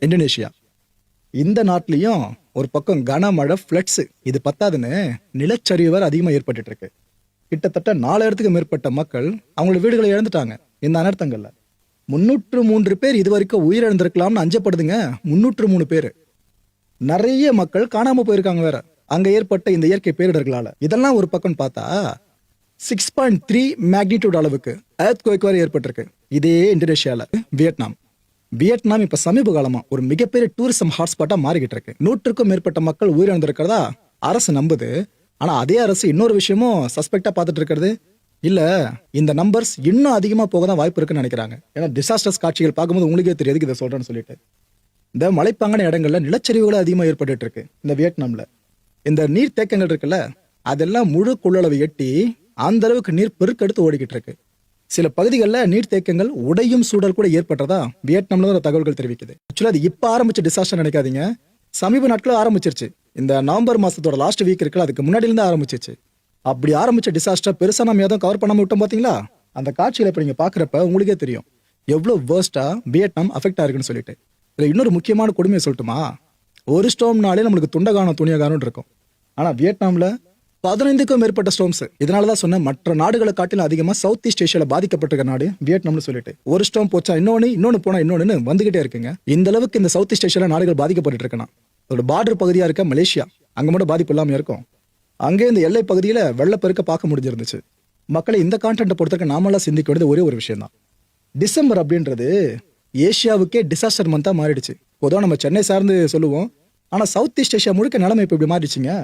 Indonesia. இந்த நாட்டிலையும் ஒரு பக்கம் கனமழை ஃப்ளட்ஸ், இது பத்தாதுன்னு நிலச்சரிவு வேற அதிகமாக ஏற்பட்டு இருக்கு. கிட்டத்தட்ட 4000க்கும் மேற்பட்ட மக்கள் அவங்களோட வீடுகளை இழந்துட்டாங்க இந்த அனர்த்தங்கள்ல. 303 பேர் இது வரைக்கும் உயிரிழந்திருக்கலாம்னு அஞ்சப்படுதுங்க. 303 பேர். நிறைய மக்கள் காணாம போயிருக்காங்க வேற அங்க ஏற்பட்ட இந்த இயற்கை பேரிடர்களால. இதெல்லாம் ஒரு பக்கம் பார்த்தா 6.3 மேக்னிடியூட் அளவுக்கு எர்த்குவேக் வேற ஏற்பட்டிருக்கு இதே இந்தோனேஷியால. வியட்நாம் இப்ப சமீப காலமா ஒரு மிகப்பெரிய டூரிசம் ஹாட்ஸ்பாட்டா மாறிக்கிட்டு இருக்கு. 100க்கும் மேற்பட்ட மக்கள் உயிரிழந்திருக்கிறதா அரசு நம்புது. ஆனா அதே அரசு இன்னொரு விஷயமும் சஸ்பெக்டா பார்த்துட்டு இருக்கிறது. இல்ல, இந்த நம்பர்ஸ் இன்னும் அதிகமா போக தான் வாய்ப்பு இருக்குன்னு நினைக்கிறாங்க. ஏன்னா டிசாஸ்டர்ஸ் காட்சிகள் பார்க்கும்போது உங்களுக்கே தெரியாது இதை சொல்றேன்னு சொல்லிட்டு. இந்த மலைப்பாங்கான இடங்கள்ல நிலச்சரிவுகள் அதிகமா ஏற்பட்டு இருக்கு இந்த வியட்நாம்ல. இந்த நீர் தேக்கங்கள் இருக்குல்ல, அதெல்லாம் முழு கொள்ளளவை எட்டி அந்த அளவுக்கு நீர் பெருக்கெடுத்து ஓடிக்கிட்டு இருக்கு. சில பகுதிகளில் நீர் தேக்கங்கள் உடையும் சூழல் கூட ஏற்பட்டதா வியட்நாம்ல ஒரு தகவல்கள் தெரிவிக்குது. ஆக்சுவலா அது இப்ப ஆரம்பிச்ச டிசாஸ்டர் நினைக்காதீங்க, சமீப நாட்கள் ஆரம்பிச்சிருச்சு. இந்த நவம்பர் மாசத்தோட லாஸ்ட் வீக் இருக்குல்ல, அதுக்கு முன்னாடில இருந்து ஆரம்பிச்சிச்சு. அப்படி ஆரம்பிச்ச டிசாஸ்டர் பெருசா நம்ம எதுவும் கவர் பண்ணாம விட்டோம் பாத்தீங்களா? அந்த காட்சியில இப்ப நீங்க பாக்குறப்ப உங்களுக்கே தெரியும் எவ்வளவு வேர்ஸ்டா வியட்நாம் அஃபெக்ட் ஆயிருக்குன்னு சொல்லிட்டு. இதுல இன்னொரு முக்கியமான கொடுமையை சொல்லட்டுமா? ஒரு ஸ்டோம்னாலே நம்மளுக்கு துண்டகானம் துணியகானம் இருக்கும். ஆனா வியட்நாம்ல 15க்கும் மேற்பட்ட ஸ்டோம்ஸ். இதனாலதான் சொன்ன மற்ற நாடுகளை காட்டிலும் அதிகமா சவுத் ஈஸ்ட் ஏஷியால பாதிக்கப்பட்டிருக்க நாடு வியட்நாம்னு சொல்லிட்டு. ஒரு ஸ்டோம் போச்சா இன்னொன்னு போனா இன்னொன்னு வந்துகிட்டே இருக்குங்க. இந்த அளவுக்கு இந்த சவுத் ஈஸ்ட் ஏஷியால நாடுகள் பாதிக்கப்பட்டு இருக்கணும். அதோட பார்டர் பகுதியா இருக்க மலேசியா, அங்க மட்டும் பாதிப்பு இல்லாம இருக்கும். அங்கே இந்த எல்லை பகுதியில வெள்ளப்பெருக்க பார்க்க முடிஞ்சிருந்துச்சு. மக்களை இந்த கான்டென்ட்டை பொறுத்தவரைக்கும் நாமெல்லாம் சிந்திக்க வேண்டியது ஒரே ஒரு விஷயம் தான். டிசம்பர் அப்படின்றது ஏஷியாவுக்கே டிசாஸ்டர் மந்தா மாறிடுச்சு. பொதுவாக நம்ம சென்னை சார்ந்து சொல்லுவோம், ஆனா சவுத் ஈஸ்ட் ஏஷியா முழுக்க நிலைமை இப்ப இப்படி மாறிடுச்சுங்க.